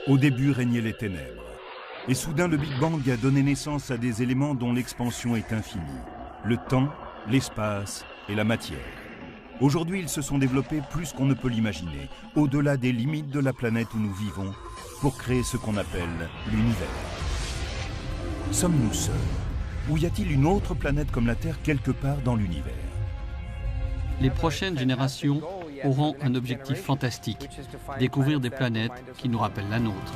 Au début régnaient les ténèbres. Et soudain, le Big Bang a donné naissance à des éléments dont l'expansion est infinie. Le temps, l'espace et la matière. Aujourd'hui, ils se sont développés plus qu'on ne peut l'imaginer, au-delà des limites de la planète où nous vivons, pour créer ce qu'on appelle l'univers. Sommes-nous seuls? Ou y a-t-il une autre planète comme la Terre quelque part dans l'univers? Les prochaines générations auront un objectif fantastique, découvrir des planètes qui nous rappellent la nôtre.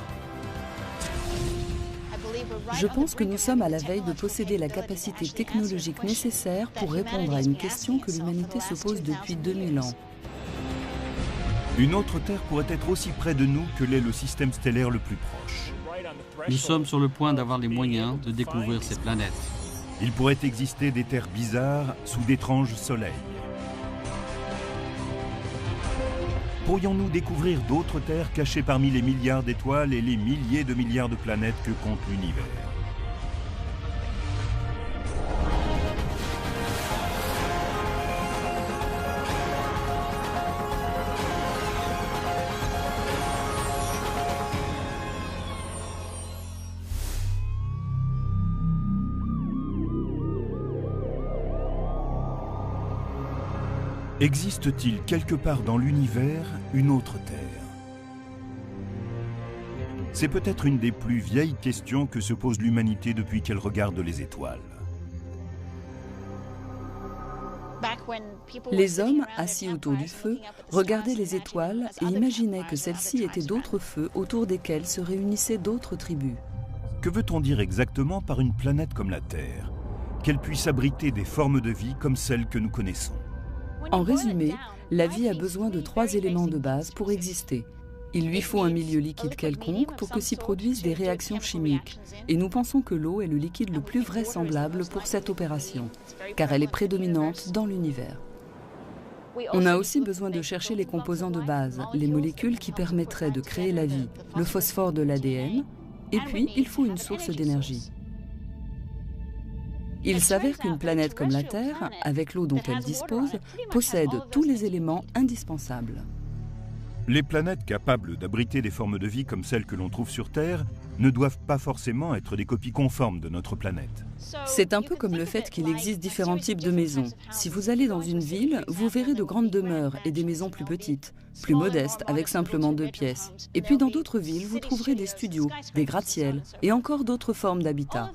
Je pense que nous sommes à la veille de posséder la capacité technologique nécessaire pour répondre à une question que l'humanité se pose depuis 2000 ans. Une autre Terre pourrait être aussi près de nous que l'est le système stellaire le plus proche. Nous sommes sur le point d'avoir les moyens de découvrir ces planètes. Il pourrait exister des terres bizarres sous d'étranges soleils. Pourrions-nous découvrir d'autres terres cachées parmi les milliards d'étoiles et les milliers de milliards de planètes que compte l'univers? Existe-t-il quelque part dans l'univers une autre Terre? C'est peut-être une des plus vieilles questions que se pose l'humanité depuis qu'elle regarde les étoiles. Les hommes, assis autour du feu, regardaient les étoiles et imaginaient que celles-ci étaient d'autres feux autour desquels se réunissaient d'autres tribus. Que veut-on dire exactement par une planète comme la Terre? Qu'elle puisse abriter des formes de vie comme celles que nous connaissons. En résumé, la vie a besoin de 3 éléments de base pour exister. Il lui faut un milieu liquide quelconque pour que s'y produisent des réactions chimiques. Et nous pensons que l'eau est le liquide le plus vraisemblable pour cette opération, car elle est prédominante dans l'univers. On a aussi besoin de chercher les composants de base, les molécules qui permettraient de créer la vie, le phosphore de l'ADN, et puis il faut une source d'énergie. Il s'avère qu'une planète comme la Terre, avec l'eau dont elle dispose, possède tous les éléments indispensables. Les planètes capables d'abriter des formes de vie comme celles que l'on trouve sur Terre ne doivent pas forcément être des copies conformes de notre planète. C'est un peu comme le fait qu'il existe différents types de maisons. Si vous allez dans une ville, vous verrez de grandes demeures et des maisons plus petites, plus modestes, avec simplement 2 pièces. Et puis dans d'autres villes, vous trouverez des studios, des gratte-ciels et encore d'autres formes d'habitat.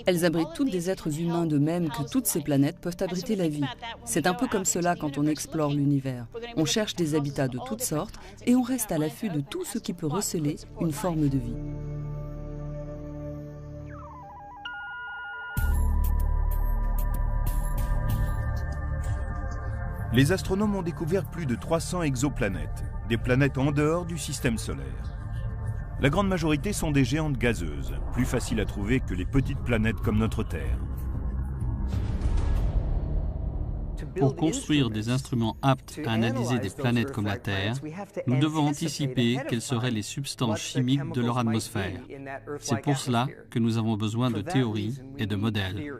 Elles abritent toutes des êtres humains de même que toutes ces planètes peuvent abriter la vie. C'est un peu comme cela quand on explore l'univers. On cherche des habitats de toutes sortes et on reste à l'affût de tout ce qui peut receler une forme de vie. Les astronomes ont découvert plus de 300 exoplanètes, des planètes en dehors du système solaire. La grande majorité sont des géantes gazeuses, plus faciles à trouver que les petites planètes comme notre Terre. Pour construire des instruments aptes à analyser des planètes comme la Terre, nous devons anticiper quelles seraient les substances chimiques de leur atmosphère. C'est pour cela que nous avons besoin de théories et de modèles.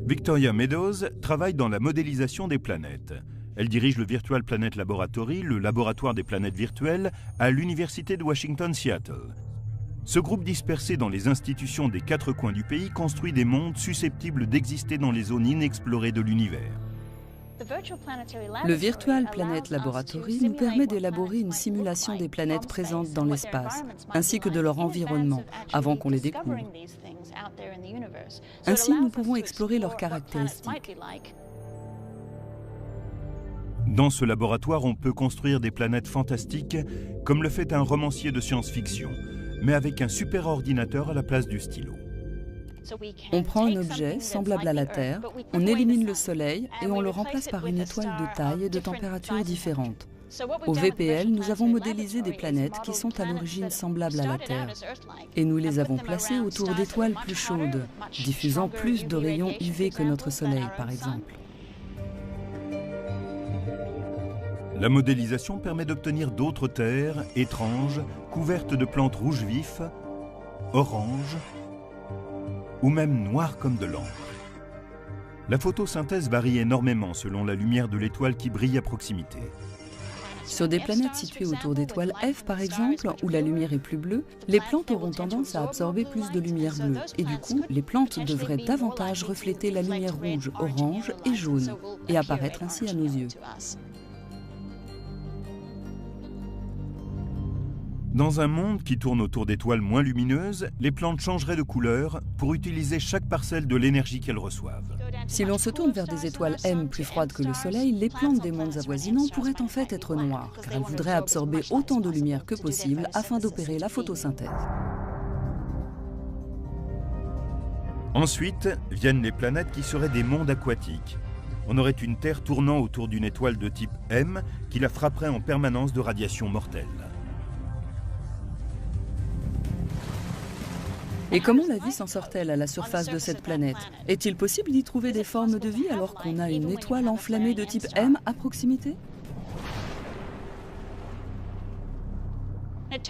Victoria Meadows travaille dans la modélisation des planètes. Elle dirige le Virtual Planet Laboratory, le laboratoire des planètes virtuelles, à l'Université de Washington-Seattle. Ce groupe dispersé dans les institutions des 4 coins du pays construit des mondes susceptibles d'exister dans les zones inexplorées de l'univers. Le Virtual Planet Laboratory nous permet d'élaborer une simulation des planètes présentes dans l'espace, ainsi que de leur environnement, avant qu'on les découvre. Ainsi, nous pouvons explorer leurs caractéristiques. Dans ce laboratoire, on peut construire des planètes fantastiques, comme le fait un romancier de science-fiction, mais avec un super ordinateur à la place du stylo. On prend un objet semblable à la Terre, on élimine le Soleil et on le remplace par une étoile de taille et de température différentes. Au VPL, nous avons modélisé des planètes qui sont à l'origine semblables à la Terre. Et nous les avons placées autour d'étoiles plus chaudes, diffusant plus de rayons UV que notre Soleil, par exemple. La modélisation permet d'obtenir d'autres terres étranges, couvertes de plantes rouges vifs, oranges, ou même noires comme de l'encre. La photosynthèse varie énormément selon la lumière de l'étoile qui brille à proximité. Sur des planètes situées autour d'étoiles F, par exemple, où la lumière est plus bleue, les plantes auront tendance à absorber plus de lumière bleue. Et du coup, les plantes devraient davantage refléter la lumière rouge, orange et jaune, et apparaître ainsi à nos yeux. Dans un monde qui tourne autour d'étoiles moins lumineuses, les plantes changeraient de couleur pour utiliser chaque parcelle de l'énergie qu'elles reçoivent. Si l'on se tourne vers des étoiles M plus froides que le Soleil, les plantes des mondes avoisinants pourraient en fait être noires, car elles voudraient absorber autant de lumière que possible afin d'opérer la photosynthèse. Ensuite, viennent les planètes qui seraient des mondes aquatiques. On aurait une Terre tournant autour d'une étoile de type M qui la frapperait en permanence de radiations mortelles. Et comment la vie s'en sort-elle à la surface de cette planète? Est-il possible d'y trouver des formes de vie alors qu'on a une étoile enflammée de type M à proximité?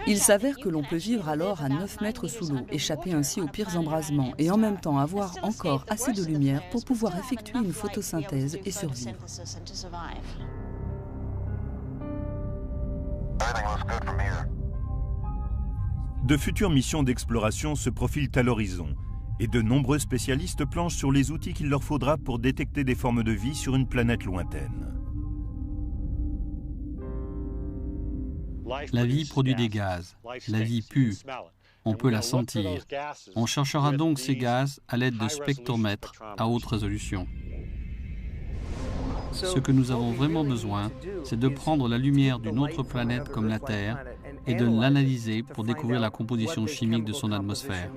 Il s'avère que l'on peut vivre alors à 9 mètres sous l'eau, échapper ainsi aux pires embrasements et en même temps avoir encore assez de lumière pour pouvoir effectuer une photosynthèse et survivre. De futures missions d'exploration se profilent à l'horizon et de nombreux spécialistes planchent sur les outils qu'il leur faudra pour détecter des formes de vie sur une planète lointaine. La vie produit des gaz, la vie pue, on peut la sentir. On cherchera donc ces gaz à l'aide de spectromètres à haute résolution. Ce que nous avons vraiment besoin, c'est de prendre la lumière d'une autre planète comme la Terre et de l'analyser pour découvrir la composition chimique de son atmosphère.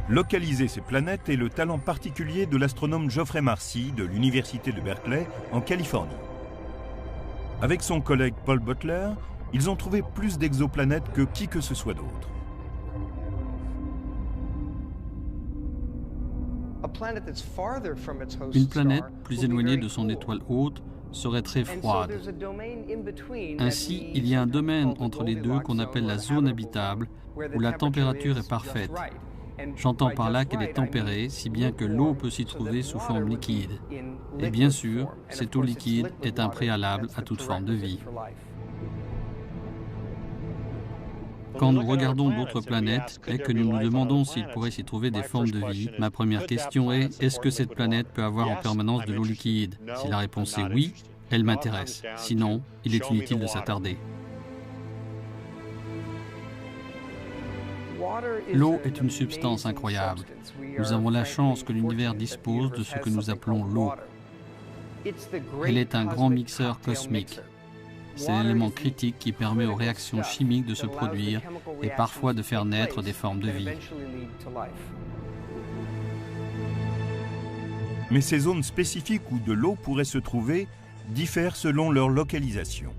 Localiser ces planètes est le talent particulier de l'astronome Geoffrey Marcy de l'Université de Berkeley en Californie. Avec son collègue Paul Butler, ils ont trouvé plus d'exoplanètes que qui que ce soit d'autre. Une planète plus éloignée de son étoile hôte serait très froide. Ainsi, il y a un domaine entre les deux qu'on appelle la zone habitable, où la température est parfaite. J'entends par là qu'elle est tempérée, si bien que l'eau peut s'y trouver sous forme liquide. Et bien sûr, cette eau liquide est un préalable à toute forme de vie. Quand nous regardons d'autres planètes et que nous nous demandons s'il pourrait s'y trouver des formes de vie, ma première question est, est-ce que cette planète peut avoir en permanence de l'eau liquide? Si la réponse est oui, elle m'intéresse. Sinon, il est inutile de s'attarder. L'eau est une substance incroyable. Nous avons la chance que l'univers dispose de ce que nous appelons l'eau. Elle est un grand mixeur cosmique. C'est l'élément critique qui permet aux réactions chimiques de se produire et parfois de faire naître des formes de vie. Mais ces zones spécifiques où de l'eau pourrait se trouver diffèrent selon leur localisation.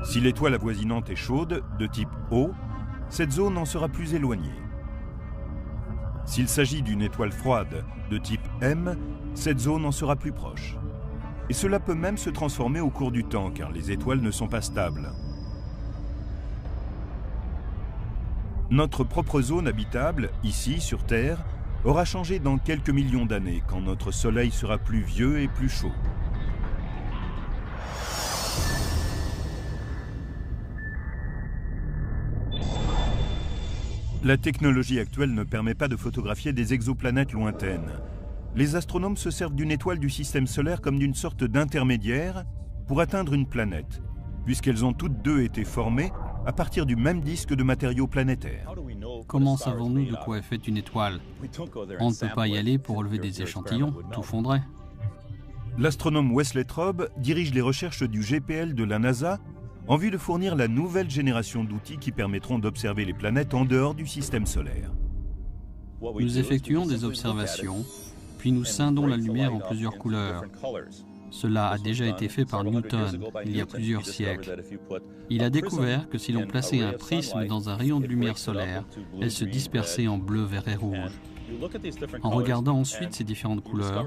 Si l'étoile avoisinante est chaude, de type O, cette zone en sera plus éloignée. S'il s'agit d'une étoile froide, de type M, cette zone en sera plus proche. Et cela peut même se transformer au cours du temps, car les étoiles ne sont pas stables. Notre propre zone habitable, ici, sur Terre, aura changé dans quelques millions d'années, quand notre Soleil sera plus vieux et plus chaud. La technologie actuelle ne permet pas de photographier des exoplanètes lointaines. Les astronomes se servent d'une étoile du système solaire comme d'une sorte d'intermédiaire pour atteindre une planète, puisqu'elles ont toutes deux été formées à partir du même disque de matériaux planétaires. Comment savons-nous de quoi est faite une étoile? On ne peut pas y aller pour relever des échantillons, tout fondrait. L'astronome Wesley Traub dirige les recherches du GPL de la NASA en vue de fournir la nouvelle génération d'outils qui permettront d'observer les planètes en dehors du système solaire. Nous effectuons des observations, puis nous scindons la lumière en plusieurs couleurs. Cela a déjà été fait par Newton il y a plusieurs siècles. Il a découvert que si l'on plaçait un prisme dans un rayon de lumière solaire, elle se dispersait en bleu, vert et rouge. En regardant ensuite ces différentes couleurs,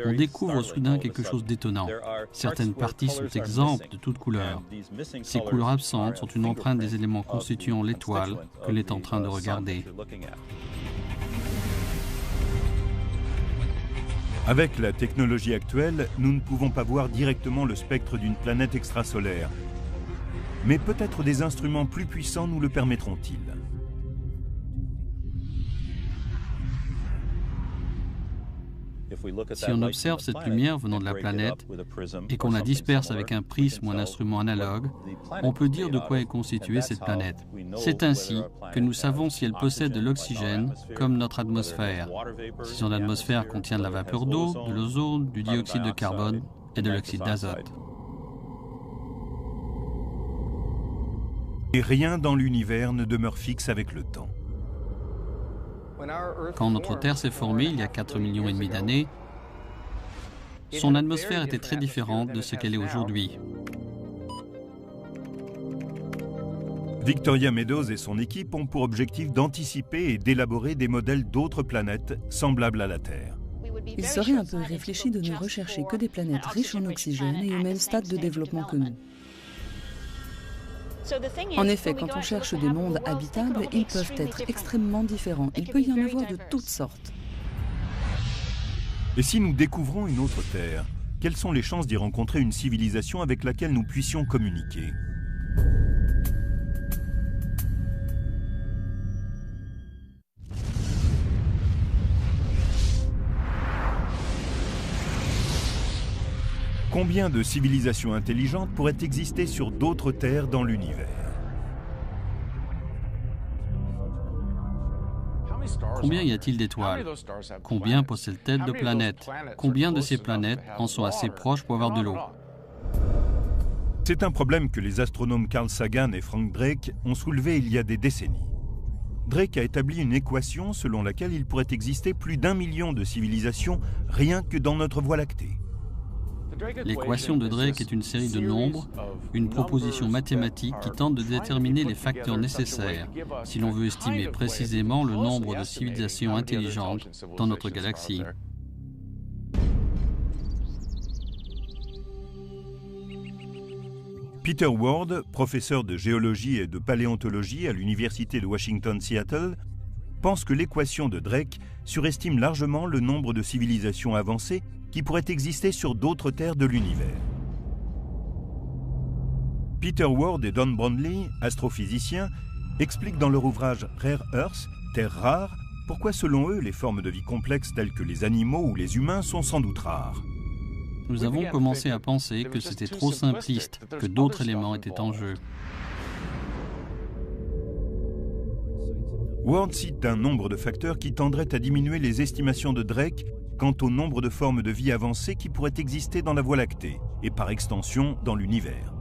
on découvre soudain quelque chose d'étonnant. Certaines parties sont exemptes de toute couleur. Ces couleurs absentes sont une empreinte des éléments constituant l'étoile que l'on est en train de regarder. Avec la technologie actuelle, nous ne pouvons pas voir directement le spectre d'une planète extrasolaire. Mais peut-être des instruments plus puissants nous le permettront-ils. Si on observe cette lumière venant de la planète et qu'on la disperse avec un prisme ou un instrument analogue, on peut dire de quoi est constituée cette planète. C'est ainsi que nous savons si elle possède de l'oxygène, comme notre atmosphère, si son atmosphère contient de la vapeur d'eau, de l'ozone, du dioxyde de carbone et de l'oxyde d'azote. Et rien dans l'univers ne demeure fixe avec le temps. Quand notre Terre s'est formée il y a 4,5 millions d'années, son atmosphère était très différente de ce qu'elle est aujourd'hui. Victoria Meadows et son équipe ont pour objectif d'anticiper et d'élaborer des modèles d'autres planètes semblables à la Terre. Il serait un peu irréfléchi de ne rechercher que des planètes riches en oxygène et au même stade de développement que nous. En effet, quand on cherche des mondes habitables, ils peuvent être extrêmement différents. Il peut y en avoir de toutes sortes. Et si nous découvrons une autre Terre, quelles sont les chances d'y rencontrer une civilisation avec laquelle nous puissions communiquer ? Combien de civilisations intelligentes pourraient exister sur d'autres terres dans l'univers? Combien y a-t-il d'étoiles? Combien possèdent-elles de planètes? Combien de ces planètes en sont assez proches pour avoir de l'eau? C'est un problème que les astronomes Carl Sagan et Frank Drake ont soulevé il y a des décennies. Drake a établi une équation selon laquelle il pourrait exister plus d'1 million de civilisations rien que dans notre Voie lactée. L'équation de Drake est une série de nombres, une proposition mathématique qui tente de déterminer les facteurs nécessaires si l'on veut estimer précisément le nombre de civilisations intelligentes dans notre galaxie. Peter Ward, professeur de géologie et de paléontologie à l'Université de Washington-Seattle, pense que l'équation de Drake surestime largement le nombre de civilisations avancées qui pourraient exister sur d'autres terres de l'univers. Peter Ward et Don Brownlee, astrophysiciens, expliquent dans leur ouvrage Rare Earth, Terre rare, pourquoi selon eux les formes de vie complexes telles que les animaux ou les humains sont sans doute rares. Nous avons commencé à penser que c'était trop simpliste, que d'autres éléments étaient en jeu. Ward cite un nombre de facteurs qui tendraient à diminuer les estimations de Drake quant au nombre de formes de vie avancées qui pourraient exister dans la Voie lactée et par extension dans l'univers.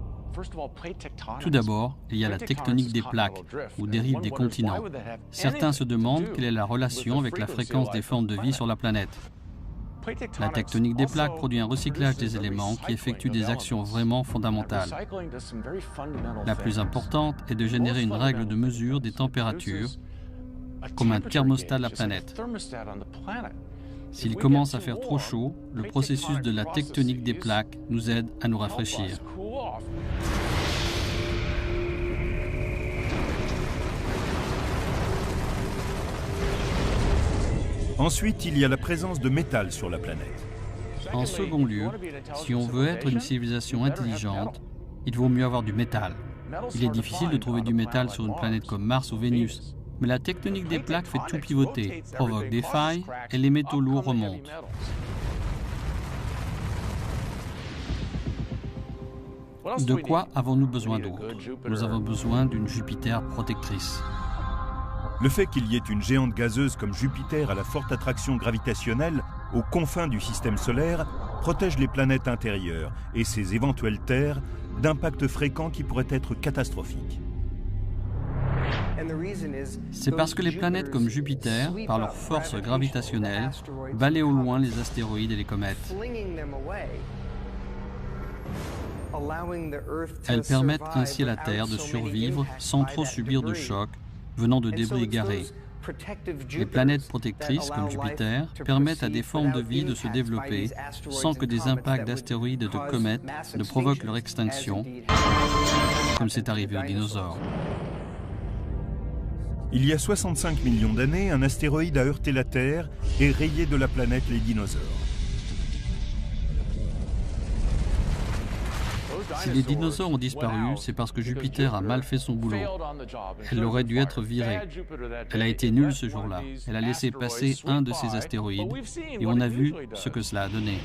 Tout d'abord, il y a la tectonique des plaques ou des rives des continents. Certains se demandent quelle est la relation avec la fréquence des formes de vie sur la planète. La tectonique des plaques produit un recyclage des éléments qui effectue des actions vraiment fondamentales. La plus importante est de générer une règle de mesure des températures, comme un thermostat de la planète. S'il commence à faire trop chaud, le processus de la tectonique des plaques nous aide à nous rafraîchir. Ensuite, il y a la présence de métal sur la planète. En second lieu, si on veut être une civilisation intelligente, il vaut mieux avoir du métal. Il est difficile de trouver du métal sur une planète comme Mars ou Vénus. Mais la tectonique des plaques fait tout pivoter, provoque des failles et les métaux lourds remontent. De quoi avons-nous besoin d'autre? Nous avons besoin d'une Jupiter protectrice. Le fait qu'il y ait une géante gazeuse comme Jupiter à la forte attraction gravitationnelle aux confins du système solaire protège les planètes intérieures et ses éventuelles terres d'impacts fréquents qui pourraient être catastrophiques. C'est parce que les planètes comme Jupiter, par leur force gravitationnelle, balayent au loin les astéroïdes et les comètes. Elles permettent ainsi à la Terre de survivre sans trop subir de chocs venant de débris égarés. Les planètes protectrices, comme Jupiter, permettent à des formes de vie de se développer sans que des impacts d'astéroïdes et de comètes ne provoquent leur extinction, comme c'est arrivé aux dinosaures. Il y a 65 millions d'années, un astéroïde a heurté la Terre et rayé de la planète les dinosaures. Si les dinosaures ont disparu, c'est parce que Jupiter a mal fait son boulot. Elle aurait dû être virée. Elle a été nulle ce jour-là. Elle a laissé passer un de ses astéroïdes et on a vu ce que cela a donné.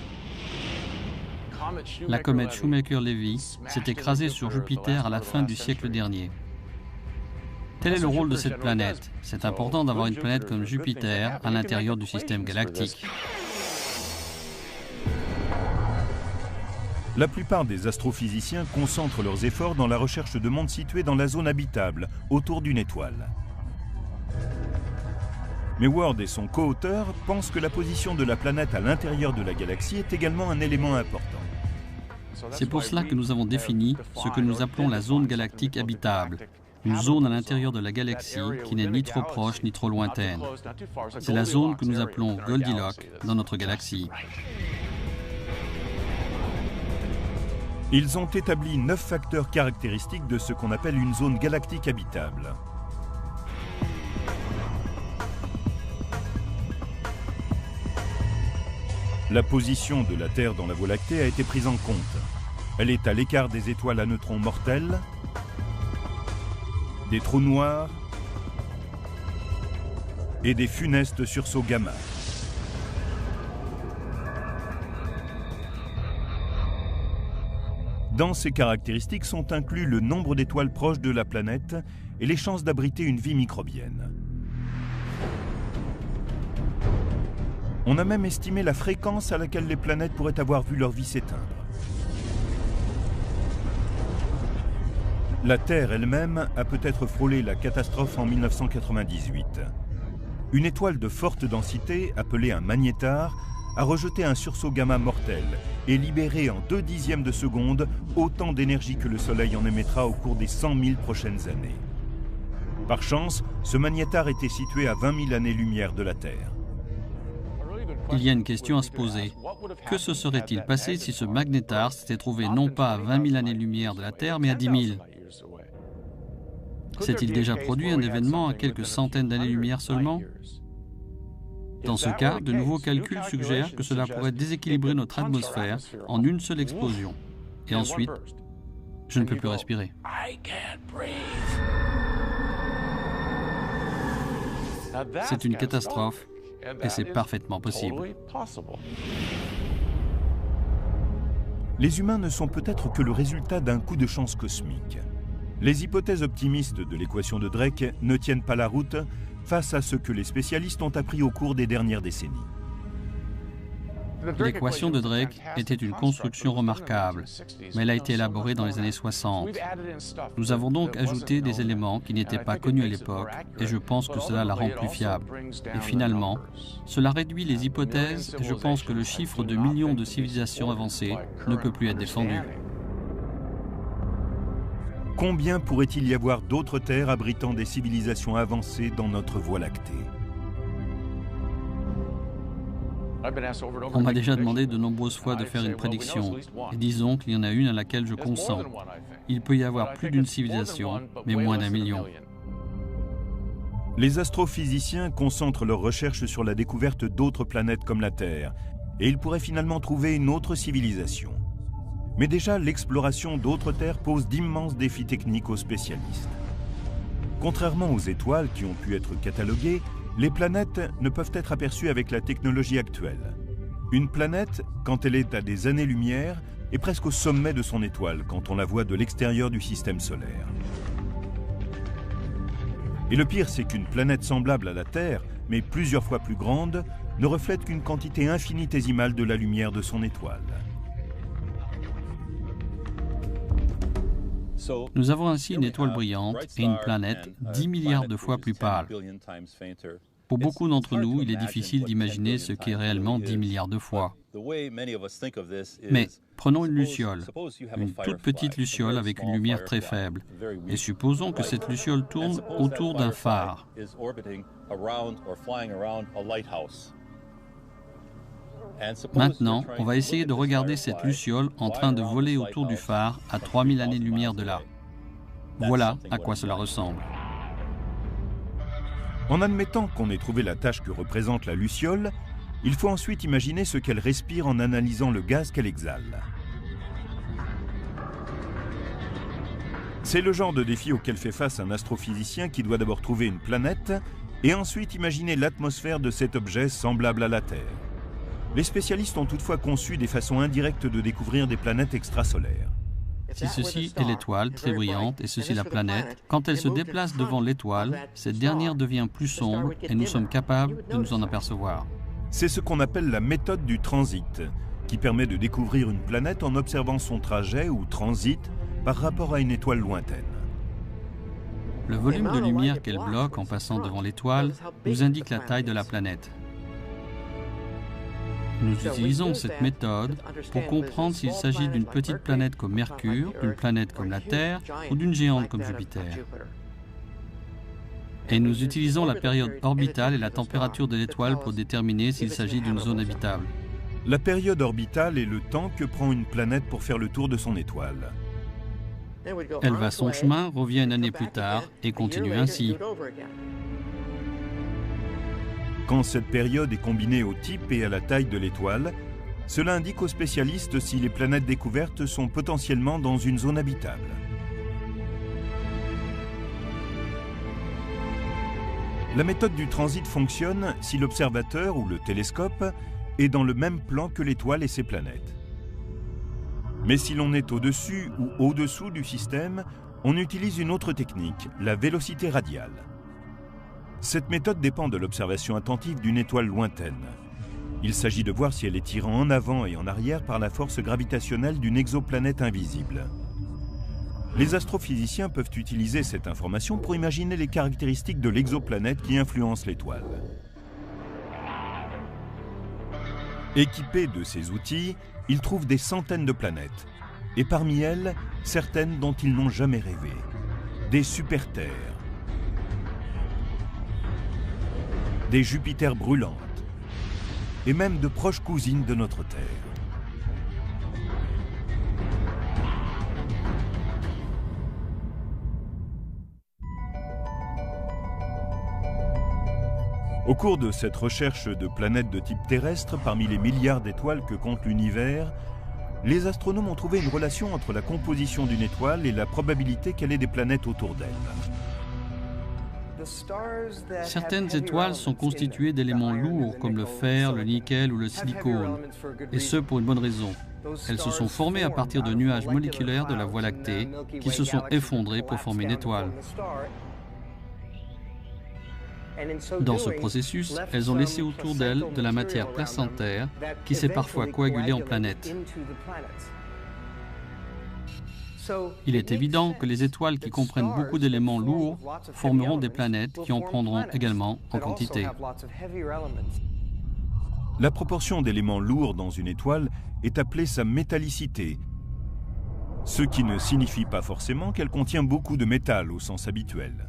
La comète Shoemaker-Levy s'est écrasée sur Jupiter à la fin du siècle dernier. Tel est le rôle de cette planète. C'est important d'avoir une planète comme Jupiter à l'intérieur du système galactique. La plupart des astrophysiciens concentrent leurs efforts dans la recherche de mondes situés dans la zone habitable, autour d'une étoile. Mais Ward et son co-auteur pensent que la position de la planète à l'intérieur de la galaxie est également un élément important. C'est pour cela que nous avons défini ce que nous appelons la zone galactique habitable, une zone à l'intérieur de la galaxie qui n'est ni trop proche ni trop lointaine. C'est la zone que nous appelons Goldilocks dans notre galaxie. Ils ont établi 9 facteurs caractéristiques de ce qu'on appelle une zone galactique habitable. La position de la Terre dans la Voie lactée a été prise en compte. Elle est à l'écart des étoiles à neutrons mortels, des trous noirs et des funestes sursauts gamma. Dans ces caractéristiques sont inclus le nombre d'étoiles proches de la planète et les chances d'abriter une vie microbienne. On a même estimé la fréquence à laquelle les planètes pourraient avoir vu leur vie s'éteindre. La Terre elle-même a peut-être frôlé la catastrophe en 1998. Une étoile de forte densité, appelée un magnétar, a rejeté un sursaut gamma mortel et libéré en 0,2 de seconde autant d'énergie que le Soleil en émettra au cours des 100 000 prochaines années. Par chance, ce magnétar était situé à 20 000 années-lumière de la Terre. Il y a une question à se poser. Que se serait-il passé si ce magnétar s'était trouvé non pas à 20 000 années-lumière de la Terre, mais à 10 000? S'est-il déjà produit un événement à quelques centaines d'années-lumière seulement? Dans ce cas, de nouveaux calculs suggèrent que cela pourrait déséquilibrer notre atmosphère en une seule explosion. Et ensuite, je ne peux plus respirer. C'est une catastrophe et c'est parfaitement possible. Les humains ne sont peut-être que le résultat d'un coup de chance cosmique. Les hypothèses optimistes de l'équation de Drake ne tiennent pas la route face à ce que les spécialistes ont appris au cours des dernières décennies. L'équation de Drake était une construction remarquable, mais elle a été élaborée dans les années 60. Nous avons donc ajouté des éléments qui n'étaient pas connus à l'époque, et je pense que cela la rend plus fiable. Et finalement, cela réduit les hypothèses, et je pense que le chiffre de millions de civilisations avancées ne peut plus être défendu. Combien pourrait-il y avoir d'autres terres abritant des civilisations avancées dans notre Voie lactée? On m'a déjà demandé de nombreuses fois de faire une prédiction, et disons qu'il y en a une à laquelle je consens. Il peut y avoir plus d'une civilisation, mais moins d'1 million. Les astrophysiciens concentrent leurs recherches sur la découverte d'autres planètes comme la Terre, et ils pourraient finalement trouver une autre civilisation. Mais déjà, l'exploration d'autres terres pose d'immenses défis techniques aux spécialistes. Contrairement aux étoiles qui ont pu être cataloguées, les planètes ne peuvent être aperçues avec la technologie actuelle. Une planète, quand elle est à des années-lumière, est presque au sommet de son étoile quand on la voit de l'extérieur du système solaire. Et le pire, c'est qu'une planète semblable à la Terre, mais plusieurs fois plus grande, ne reflète qu'une quantité infinitésimale de la lumière de son étoile. Nous avons ainsi une étoile brillante et une planète 10 milliards de fois plus pâle. Pour beaucoup d'entre nous, il est difficile d'imaginer ce qu'est réellement 10 milliards de fois. Mais prenons une luciole, une toute petite luciole avec une lumière très faible, et supposons que cette luciole tourne autour d'un phare. Maintenant, on va essayer de regarder cette luciole en train de voler autour du phare à 3000 années-lumière de là. Voilà à quoi cela ressemble. En admettant qu'on ait trouvé la tâche que représente la luciole, il faut ensuite imaginer ce qu'elle respire en analysant le gaz qu'elle exhale. C'est le genre de défi auquel fait face un astrophysicien qui doit d'abord trouver une planète et ensuite imaginer l'atmosphère de cet objet semblable à la Terre. Les spécialistes ont toutefois conçu des façons indirectes de découvrir des planètes extrasolaires. Si ceci est l'étoile, très brillante, et ceci la planète, quand elle se déplace devant l'étoile, cette dernière devient plus sombre et nous sommes capables de nous en apercevoir. C'est ce qu'on appelle la méthode du transit, qui permet de découvrir une planète en observant son trajet ou transit par rapport à une étoile lointaine. Le volume de lumière qu'elle bloque en passant devant l'étoile nous indique la taille de la planète. Nous utilisons cette méthode pour comprendre s'il s'agit d'une petite planète comme Mercure, d'une planète comme la Terre ou d'une géante comme Jupiter. Et nous utilisons la période orbitale et la température de l'étoile pour déterminer s'il s'agit d'une zone habitable. La période orbitale est le temps que prend une planète pour faire le tour de son étoile. Elle va son chemin, revient une année plus tard et continue ainsi. Quand cette période est combinée au type et à la taille de l'étoile, cela indique aux spécialistes si les planètes découvertes sont potentiellement dans une zone habitable. La méthode du transit fonctionne si l'observateur ou le télescope est dans le même plan que l'étoile et ses planètes. Mais si l'on est au-dessus ou au-dessous du système, on utilise une autre technique, la vélocité radiale. Cette méthode dépend de l'observation attentive d'une étoile lointaine. Il s'agit de voir si elle est tirée en avant et en arrière par la force gravitationnelle d'une exoplanète invisible. Les astrophysiciens peuvent utiliser cette information pour imaginer les caractéristiques de l'exoplanète qui influence l'étoile. Équipés de ces outils, ils trouvent des centaines de planètes, et parmi elles, certaines dont ils n'ont jamais rêvé. Des super-terres, des Jupiters brûlantes, et même de proches cousines de notre Terre. Au cours de cette recherche de planètes de type terrestre, parmi les milliards d'étoiles que compte l'univers, les astronomes ont trouvé une relation entre la composition d'une étoile et la probabilité qu'elle ait des planètes autour d'elle. Certaines étoiles sont constituées d'éléments lourds comme le fer, le nickel ou le silicone, et ce pour une bonne raison. Elles se sont formées à partir de nuages moléculaires de la Voie lactée qui se sont effondrés pour former une étoile. Dans ce processus, elles ont laissé autour d'elles de la matière placentaire qui s'est parfois coagulée en planètes. Il est évident que les étoiles qui comprennent beaucoup d'éléments lourds formeront des planètes qui en prendront également en quantité. La proportion d'éléments lourds dans une étoile est appelée sa métallicité, ce qui ne signifie pas forcément qu'elle contient beaucoup de métal au sens habituel.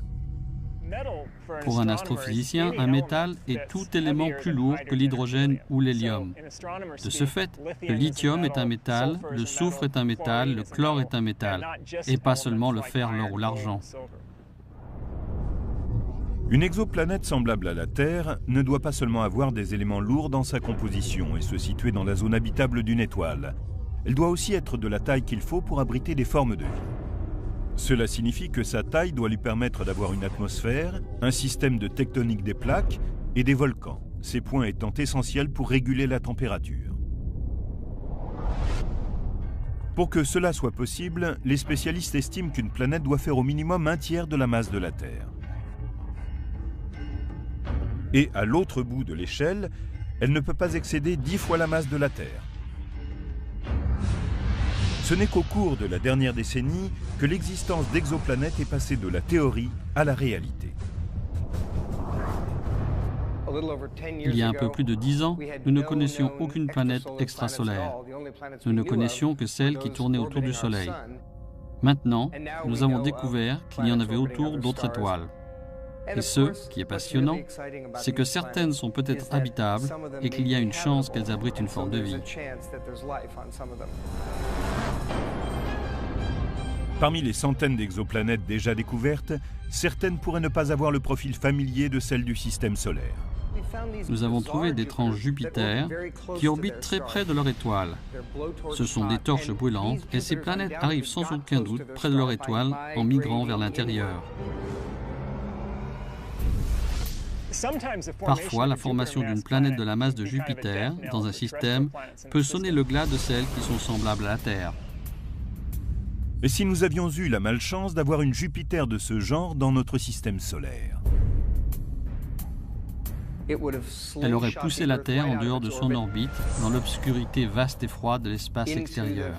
Pour un astrophysicien, un métal est tout élément plus lourd que l'hydrogène ou l'hélium. De ce fait, le lithium est un métal, le soufre est un métal, le chlore est un métal, et pas seulement le fer, l'or ou l'argent. Une exoplanète semblable à la Terre ne doit pas seulement avoir des éléments lourds dans sa composition et se situer dans la zone habitable d'une étoile. Elle doit aussi être de la taille qu'il faut pour abriter des formes de vie. Cela signifie que sa taille doit lui permettre d'avoir une atmosphère, un système de tectonique des plaques et des volcans, ces points étant essentiels pour réguler la température. Pour que cela soit possible, les spécialistes estiment qu'une planète doit faire au minimum un tiers de la masse de la Terre. Et à l'autre bout de l'échelle, elle ne peut pas excéder 10 fois la masse de la Terre. Ce n'est qu'au cours de la dernière décennie que l'existence d'exoplanètes est passée de la théorie à la réalité. Il y a un peu plus de 10 ans, nous ne connaissions aucune planète extrasolaire. Nous ne connaissions que celles qui tournaient autour du Soleil. Maintenant, nous avons découvert qu'il y en avait autour d'autres étoiles. Et ce qui est passionnant, c'est que certaines sont peut-être habitables et qu'il y a une chance qu'elles abritent une forme de vie. Parmi les centaines d'exoplanètes déjà découvertes, certaines pourraient ne pas avoir le profil familier de celles du système solaire. Nous avons trouvé d'étranges Jupiters qui orbitent très près de leur étoile. Ce sont des torches brûlantes et ces planètes arrivent sans aucun doute près de leur étoile en migrant vers l'intérieur. Parfois, la formation d'une planète de la masse de Jupiter dans un système peut sonner le glas de celles qui sont semblables à la Terre. Et si nous avions eu la malchance d'avoir une Jupiter de ce genre dans notre système solaire? Elle aurait poussé la Terre en dehors de son orbite, dans l'obscurité vaste et froide de l'espace extérieur.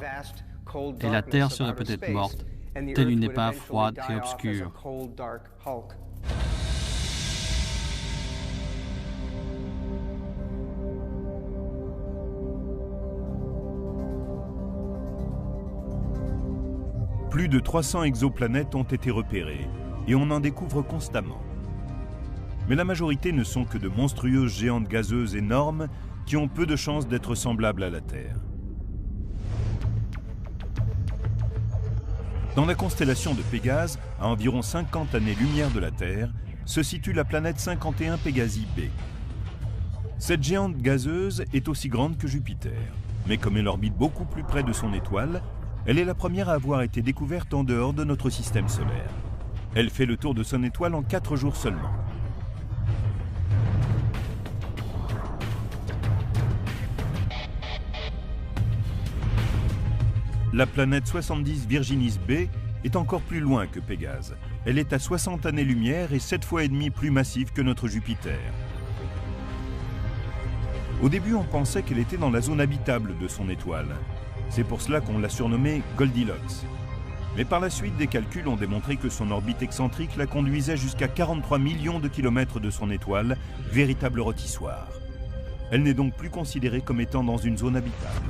Et la Terre serait peut-être morte, telle une épave froide et obscure. Plus de 300 exoplanètes ont été repérées et on en découvre constamment. Mais la majorité ne sont que de monstrueuses géantes gazeuses énormes qui ont peu de chances d'être semblables à la Terre. Dans la constellation de Pégase, à environ 50 années-lumière de la Terre, se situe la planète 51 Pégasi b. Cette géante gazeuse est aussi grande que Jupiter, mais comme elle orbite beaucoup plus près de son étoile, elle est la première à avoir été découverte en dehors de notre système solaire. Elle fait le tour de son étoile en 4 jours seulement. La planète 70 Virginis b est encore plus loin que Pégase. Elle est à 60 années-lumière et 7 fois et demi plus massive que notre Jupiter. Au début, on pensait qu'elle était dans la zone habitable de son étoile. C'est pour cela qu'on l'a surnommée Goldilocks. Mais par la suite, des calculs ont démontré que son orbite excentrique la conduisait jusqu'à 43 millions de kilomètres de son étoile, véritable rôtissoir. Elle n'est donc plus considérée comme étant dans une zone habitable.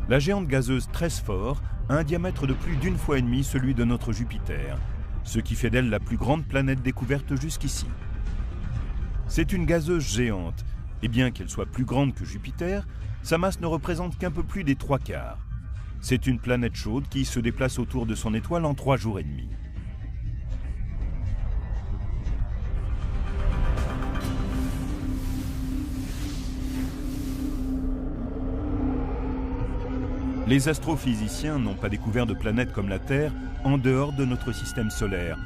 La géante gazeuse Tresphore a un diamètre de plus d'1 fois et demie celui de notre Jupiter, ce qui fait d'elle la plus grande planète découverte jusqu'ici. C'est une gazeuse géante, et bien qu'elle soit plus grande que Jupiter, sa masse ne représente qu'un peu plus des 3/4. C'est une planète chaude qui se déplace autour de son étoile en 3 jours et demi. Les astrophysiciens n'ont pas découvert de planètes comme la Terre en dehors de notre système solaire,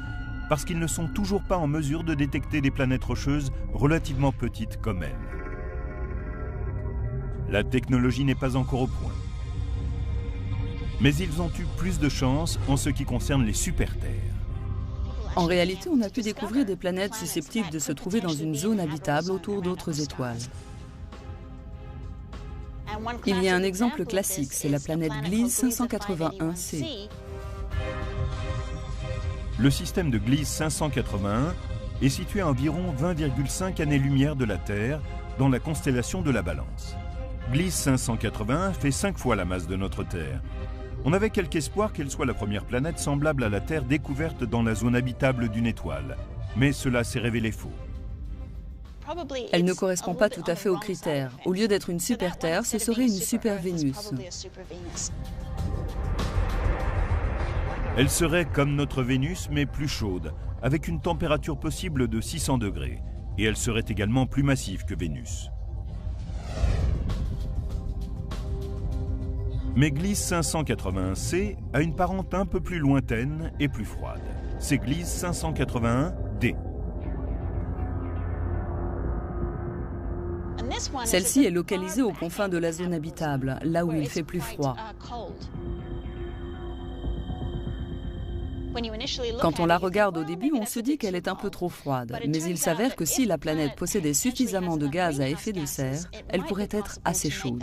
parce qu'ils ne sont toujours pas en mesure de détecter des planètes rocheuses relativement petites comme elles. La technologie n'est pas encore au point. Mais ils ont eu plus de chance en ce qui concerne les super-terres. En réalité, on a pu découvrir des planètes susceptibles de se trouver dans une zone habitable autour d'autres étoiles. Il y a un exemple classique, c'est la planète Gliese 581c. Le système de Gliese 581 est situé à environ 20,5 années-lumière de la Terre, dans la constellation de la Balance. Gliese 581 fait 5 fois la masse de notre Terre. On avait quelque espoir qu'elle soit la première planète semblable à la Terre découverte dans la zone habitable d'une étoile, mais cela s'est révélé faux. Elle ne correspond pas tout à fait aux critères. Au lieu d'être une super-Terre, ce serait une super-Vénus. Elle serait comme notre Vénus, mais plus chaude, avec une température possible de 600 degrés. Et elle serait également plus massive que Vénus. Mais Gliese 581c a une parente un peu plus lointaine et plus froide. C'est Gliese 581d. Celle-ci est localisée aux confins de la zone habitable, là où il fait plus froid. Quand on la regarde au début, on se dit qu'elle est un peu trop froide, mais il s'avère que si la planète possédait suffisamment de gaz à effet de serre, elle pourrait être assez chaude.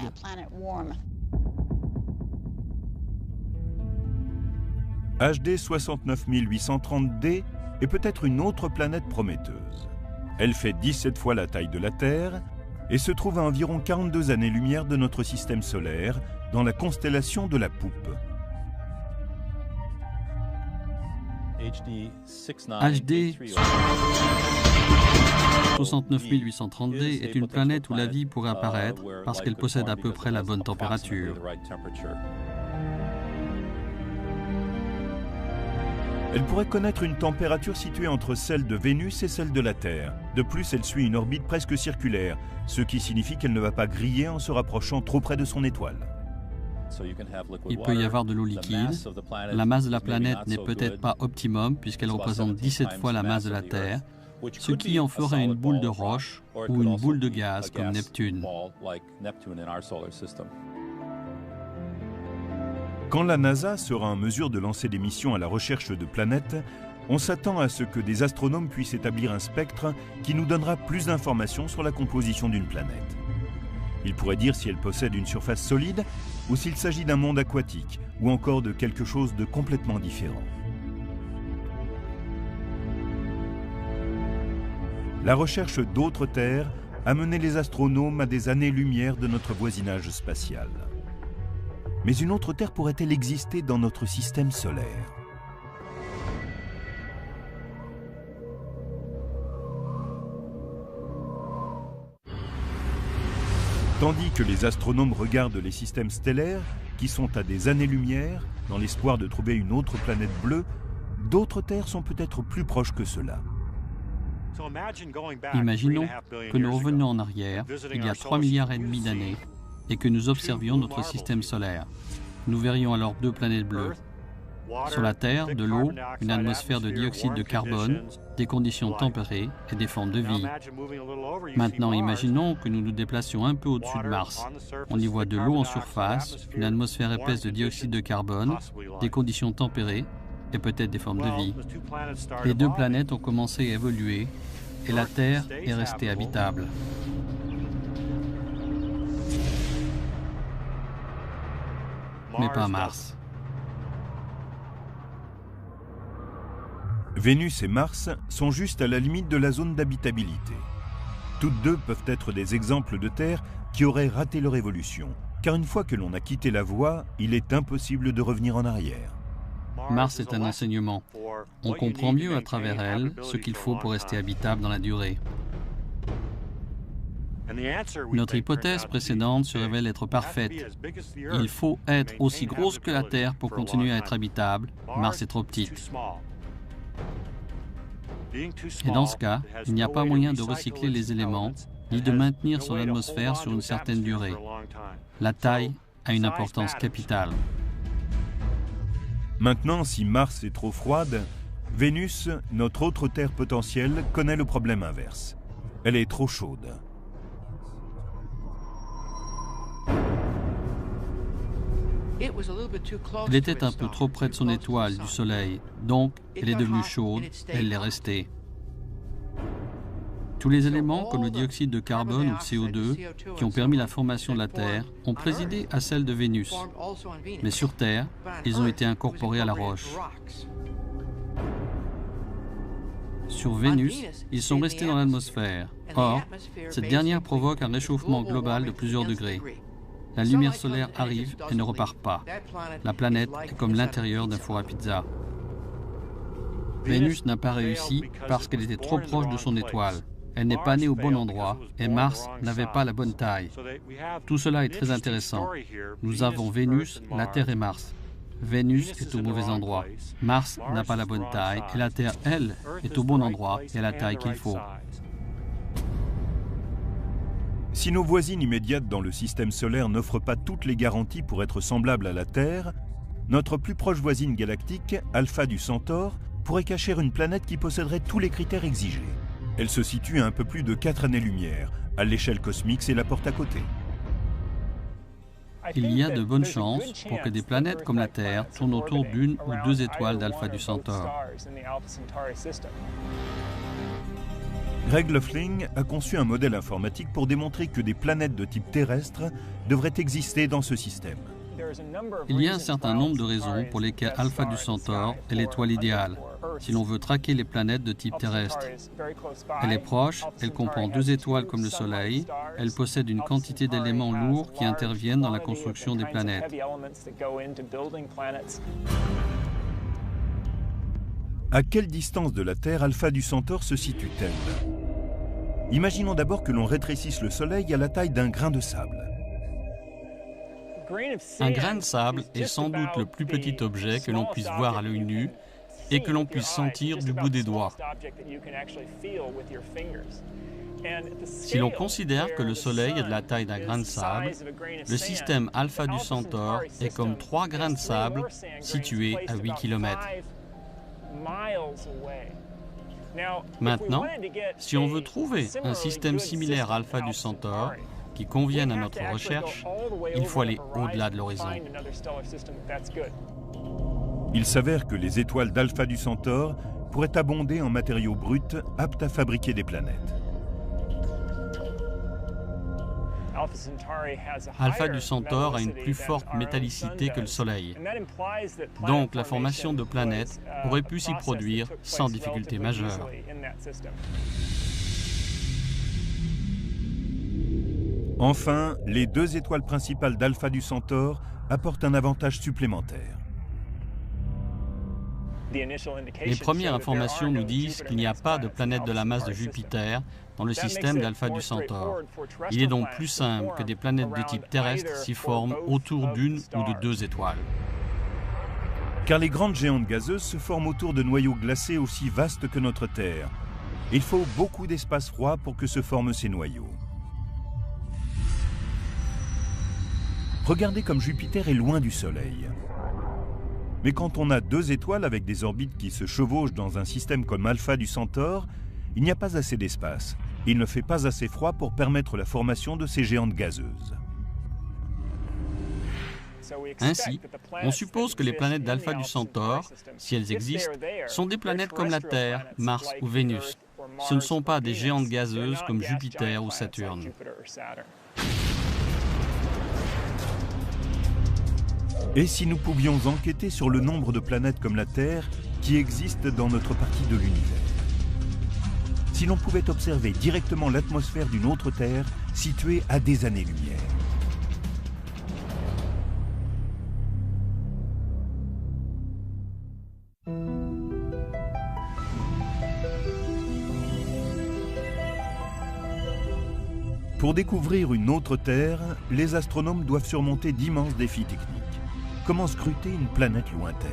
HD 69830d est peut-être une autre planète prometteuse. Elle fait 17 fois la taille de la Terre et se trouve à environ 42 années-lumière de notre système solaire, dans la constellation de la Poupe. HD 69830d est une planète où la vie pourrait apparaître parce qu'elle possède à peu près la bonne température. Elle pourrait connaître une température située entre celle de Vénus et celle de la Terre. De plus, elle suit une orbite presque circulaire, ce qui signifie qu'elle ne va pas griller en se rapprochant trop près de son étoile. Il peut y avoir de l'eau liquide. La masse de la planète n'est peut-être pas optimum puisqu'elle représente 17 fois la masse de la Terre, ce qui en ferait une boule de roche ou une boule de gaz comme Neptune. Quand la NASA sera en mesure de lancer des missions à la recherche de planètes, on s'attend à ce que des astronomes puissent établir un spectre qui nous donnera plus d'informations sur la composition d'une planète. Il pourrait dire si elle possède une surface solide ou s'il s'agit d'un monde aquatique ou encore de quelque chose de complètement différent. La recherche d'autres terres a mené les astronomes à des années-lumière de notre voisinage spatial. Mais une autre Terre pourrait-elle exister dans notre système solaire? Tandis que les astronomes regardent les systèmes stellaires, qui sont à des années-lumière, dans l'espoir de trouver une autre planète bleue, d'autres terres sont peut-être plus proches que cela. Imaginons que nous revenions en arrière, il y a 3,5 milliards d'années, et que nous observions notre système solaire. Nous verrions alors 2 planètes bleues. Sur la Terre, de l'eau, une atmosphère de dioxyde de carbone, des conditions tempérées et des formes de vie. Maintenant, imaginons que nous nous déplacions un peu au-dessus de Mars. On y voit de l'eau en surface, une atmosphère épaisse de dioxyde de carbone, des conditions tempérées et peut-être des formes de vie. Les 2 planètes ont commencé à évoluer et la Terre est restée habitable. Mais pas Mars. Vénus et Mars sont juste à la limite de la zone d'habitabilité. Toutes deux peuvent être des exemples de terres qui auraient raté leur évolution, car une fois que l'on a quitté la voie, il est impossible de revenir en arrière. Mars est un enseignement. On comprend mieux à travers elle ce qu'il faut pour rester habitable dans la durée. Notre hypothèse précédente se révèle être parfaite. Il faut être aussi grosse que la Terre pour continuer à être habitable. Mars est trop petite. Et dans ce cas, il n'y a pas moyen de recycler les éléments, ni de maintenir son atmosphère sur une certaine durée. La taille a une importance capitale. Maintenant, si Mars est trop froide, Vénus, notre autre Terre potentielle, connaît le problème inverse. Elle est trop chaude. Elle était un peu trop près de son étoile, du Soleil, donc elle est devenue chaude, elle l'est restée. Tous les éléments, comme le dioxyde de carbone ou le CO2, qui ont permis la formation de la Terre, ont présidé à celle de Vénus. Mais sur Terre, ils ont été incorporés à la roche. Sur Vénus, ils sont restés dans l'atmosphère. Or, cette dernière provoque un réchauffement global de plusieurs degrés. La lumière solaire arrive et ne repart pas. La planète est comme l'intérieur d'un four à pizza. Vénus n'a pas réussi parce qu'elle était trop proche de son étoile. Elle n'est pas née au bon endroit et Mars n'avait pas la bonne taille. Tout cela est très intéressant. Nous avons Vénus, la Terre et Mars. Vénus est au mauvais endroit. Mars n'a pas la bonne taille et la Terre, elle, est au bon endroit et a la taille qu'il faut. Si nos voisines immédiates dans le système solaire n'offrent pas toutes les garanties pour être semblables à la Terre, notre plus proche voisine galactique, Alpha du Centaure, pourrait cacher une planète qui posséderait tous les critères exigés. Elle se situe à un peu plus de 4 années-lumière. À l'échelle cosmique, c'est la porte à côté. Il y a de bonnes chances pour que des planètes comme la Terre tournent autour d'une ou 2 étoiles d'Alpha du Centaure. Greg Loeffling a conçu un modèle informatique pour démontrer que des planètes de type terrestre devraient exister dans ce système. Il y a un certain nombre de raisons pour lesquelles Alpha du Centaure est l'étoile idéale, si l'on veut traquer les planètes de type terrestre. Elle est proche, elle comprend 2 étoiles comme le Soleil, elle possède une quantité d'éléments lourds qui interviennent dans la construction des planètes. À quelle distance de la Terre Alpha du Centaure se situe-t-elle? Imaginons d'abord que l'on rétrécisse le Soleil à la taille d'un grain de sable. Un grain de sable est sans doute le plus petit objet que l'on puisse voir à l'œil nu, et que l'on puisse sentir du bout des doigts. Si l'on considère que le Soleil est de la taille d'un grain de sable, le système Alpha du Centaure est comme 3 grains de sable situés à 8 km. Maintenant, si on veut trouver un système similaire à Alpha du Centaure qui convienne à notre recherche, il faut aller au-delà de l'horizon. Il s'avère que les étoiles d'Alpha du Centaure pourraient abonder en matériaux bruts aptes à fabriquer des planètes. Alpha du Centaure a une plus forte métallicité que le Soleil. Donc la formation de planètes aurait pu s'y produire sans difficulté majeure. Enfin, les 2 étoiles principales d'Alpha du Centaure apportent un avantage supplémentaire. Les premières informations nous disent qu'il n'y a pas de planète de la masse de Jupiter dans le système d'Alpha du Centaure. Il est donc plus simple que des planètes de type terrestre s'y forment autour d'une ou de 2 étoiles. Car les grandes géantes gazeuses se forment autour de noyaux glacés aussi vastes que notre Terre. Il faut beaucoup d'espace froid pour que se forment ces noyaux. Regardez comme Jupiter est loin du Soleil. Mais quand on a 2 étoiles avec des orbites qui se chevauchent dans un système comme Alpha du Centaure, il n'y a pas assez d'espace. Il ne fait pas assez froid pour permettre la formation de ces géantes gazeuses. Ainsi, on suppose que les planètes d'Alpha du Centaure, si elles existent, sont des planètes comme la Terre, Mars ou Vénus. Ce ne sont pas des géantes gazeuses comme Jupiter ou Saturne. Et si nous pouvions enquêter sur le nombre de planètes comme la Terre qui existent dans notre partie de l'univers? Si l'on pouvait observer directement l'atmosphère d'une autre Terre située à des années-lumière. Pour découvrir une autre Terre, les astronomes doivent surmonter d'immenses défis techniques. Comment scruter une planète lointaine?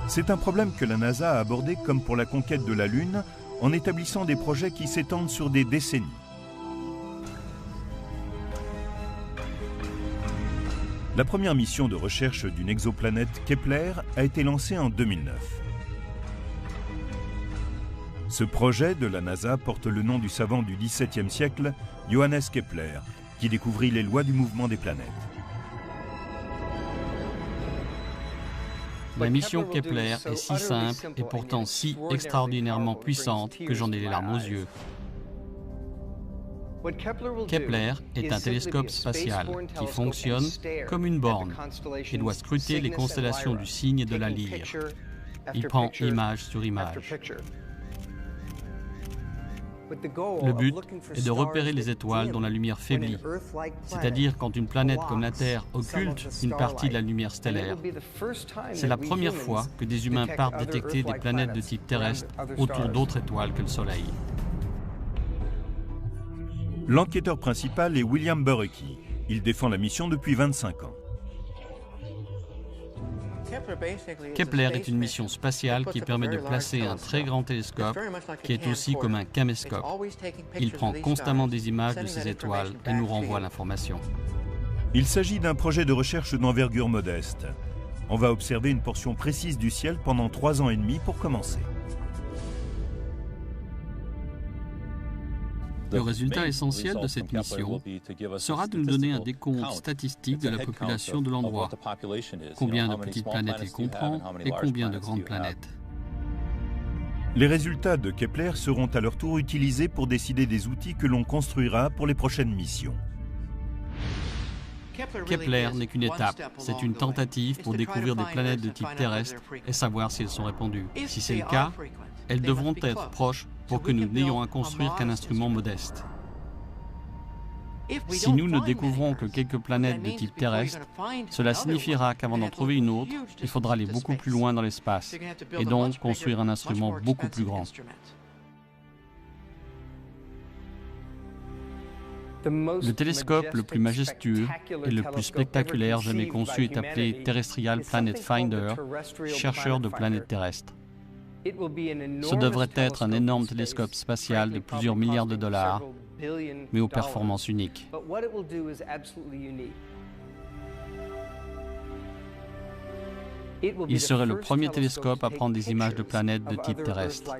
C'est un problème que la NASA a abordé comme pour la conquête de la Lune, en établissant des projets qui s'étendent sur des décennies. La première mission de recherche d'une exoplanète Kepler a été lancée en 2009. Ce projet de la NASA porte le nom du savant du XVIIe siècle, Johannes Kepler, qui découvrit les lois du mouvement des planètes. La mission Kepler est si simple et pourtant si extraordinairement puissante que j'en ai les larmes aux yeux. Kepler est un télescope spatial qui fonctionne comme une borne et doit scruter les constellations du Cygne et de la Lyre. Il prend image sur image. Le but est de repérer les étoiles dont la lumière faiblit, c'est-à-dire quand une planète comme la Terre occulte une partie de la lumière stellaire. C'est la première fois que des humains partent détecter des planètes de type terrestre autour d'autres étoiles que le Soleil. L'enquêteur principal est William Borucki. Il défend la mission depuis 25 ans. Kepler est une mission spatiale qui permet de placer un très grand télescope qui est aussi comme un caméscope. Il prend constamment des images de ces étoiles et nous renvoie l'information. Il s'agit d'un projet de recherche d'envergure modeste. On va observer une portion précise du ciel pendant 3 ans et demi pour commencer. Le résultat essentiel de cette mission sera de nous donner un décompte statistique de la population de l'endroit. Combien de petites planètes il comprend et combien de grandes planètes. Les résultats de Kepler seront à leur tour utilisés pour décider des outils que l'on construira pour les prochaines missions. Kepler n'est qu'une étape, c'est une tentative pour découvrir des planètes de type terrestre et savoir si elles sont répandues. Si c'est le cas, elles devront être proches pour que nous n'ayons à construire qu'un instrument modeste. Si nous ne découvrons que quelques planètes de type terrestre, cela signifiera qu'avant d'en trouver une autre, il faudra aller beaucoup plus loin dans l'espace et donc construire un instrument beaucoup plus grand. Le télescope le plus majestueux et le plus spectaculaire jamais conçu est appelé Terrestrial Planet Finder, chercheur de planètes terrestres. Ce devrait être un énorme télescope spatial de plusieurs milliards de dollars, mais aux performances uniques. Il serait le premier télescope à prendre des images de planètes de type terrestre.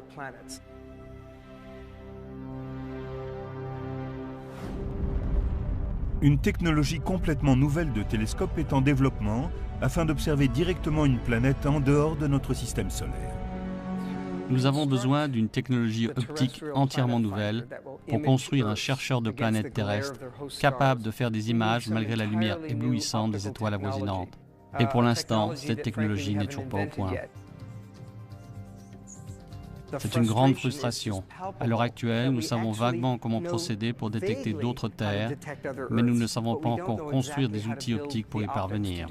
Une technologie complètement nouvelle de télescope est en développement afin d'observer directement une planète en dehors de notre système solaire. Nous avons besoin d'une technologie optique entièrement nouvelle pour construire un chercheur de planètes terrestres capable de faire des images malgré la lumière éblouissante des étoiles avoisinantes. Et pour l'instant, cette technologie n'est toujours pas au point. C'est une grande frustration. À l'heure actuelle, nous savons vaguement comment procéder pour détecter d'autres terres, mais nous ne savons pas encore construire des outils optiques pour y parvenir.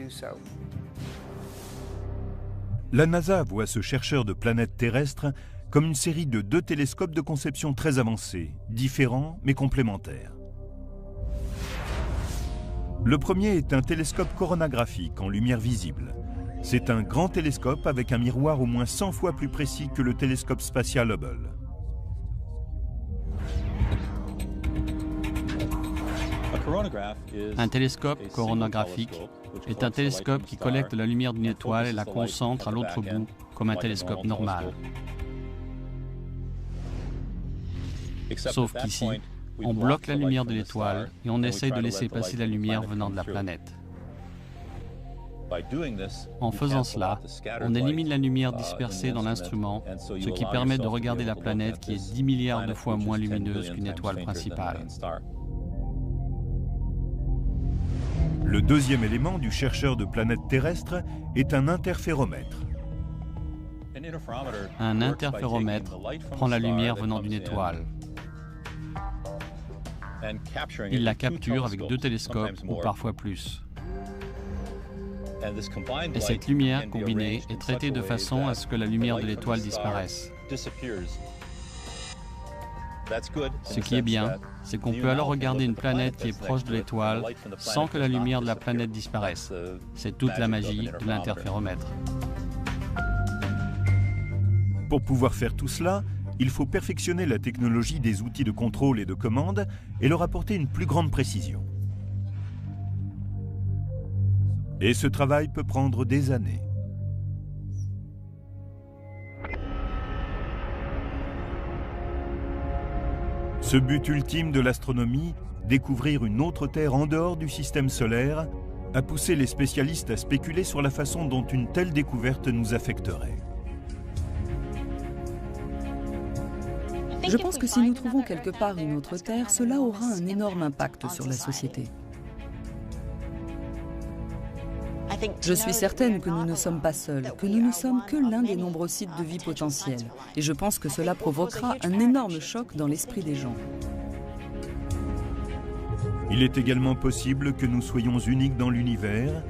La NASA voit ce chercheur de planètes terrestres comme une série de 2 télescopes de conception très avancés, différents mais complémentaires. Le premier est un télescope coronographique en lumière visible. C'est un grand télescope avec un miroir au moins 100 fois plus précis que le télescope spatial Hubble. Un télescope coronographique est un télescope qui collecte la lumière d'une étoile et la concentre à l'autre bout, comme un télescope normal. Sauf qu'ici, on bloque la lumière de l'étoile et on essaye de laisser passer la lumière venant de la planète. En faisant cela, on élimine la lumière dispersée dans l'instrument, ce qui permet de regarder la planète qui est 10 milliards de fois moins lumineuse qu'une étoile principale. Le deuxième élément du chercheur de planètes terrestres est un interféromètre. Un interféromètre prend la lumière venant d'une étoile. Il la capture avec 2 télescopes ou parfois plus. Et cette lumière combinée est traitée de façon à ce que la lumière de l'étoile disparaisse. Ce qui est bien, c'est qu'on peut alors regarder une planète qui est proche de l'étoile sans que la lumière de la planète disparaisse. C'est toute la magie de l'interféromètre. Pour pouvoir faire tout cela, il faut perfectionner la technologie des outils de contrôle et de commande et leur apporter une plus grande précision. Et ce travail peut prendre des années. Ce but ultime de l'astronomie, découvrir une autre Terre en dehors du système solaire, a poussé les spécialistes à spéculer sur la façon dont une telle découverte nous affecterait. Je pense que si nous trouvons quelque part une autre Terre, cela aura un énorme impact sur la société. Je suis certaine que nous ne sommes pas seuls, que nous ne sommes que l'un des nombreux sites de vie potentiels. Et je pense que cela provoquera un énorme choc dans l'esprit des gens. Il est également possible que nous soyons uniques dans l'univers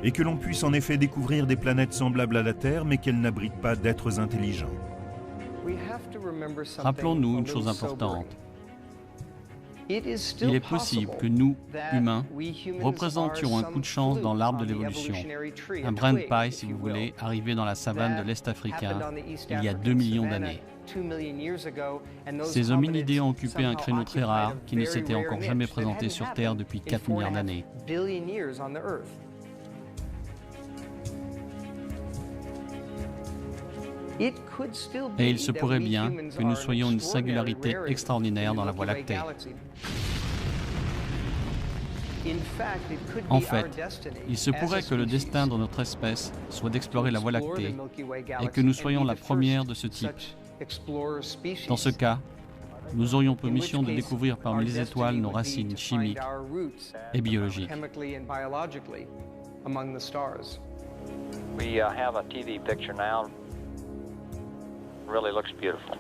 et que l'on puisse en effet découvrir des planètes semblables à la Terre, mais qu'elles n'abritent pas d'êtres intelligents. Rappelons-nous une chose importante. Il est possible que nous, humains, représentions un coup de chance dans l'arbre de l'évolution. Un brin de paille, si vous voulez, arrivé dans la savane de l'Est africain il y a 2 millions d'années. Ces hominidés ont occupé un créneau très rare qui ne s'était encore jamais présenté sur Terre depuis 4 milliards d'années. Et il se pourrait bien que nous soyons une singularité extraordinaire dans la Voie lactée. En fait, il se pourrait que le destin de notre espèce soit d'explorer la Voie lactée et que nous soyons la première de ce type. Dans ce cas, nous aurions pour mission de découvrir parmi les étoiles nos racines chimiques et biologiques. We have a TV picture now. Really looks beautiful.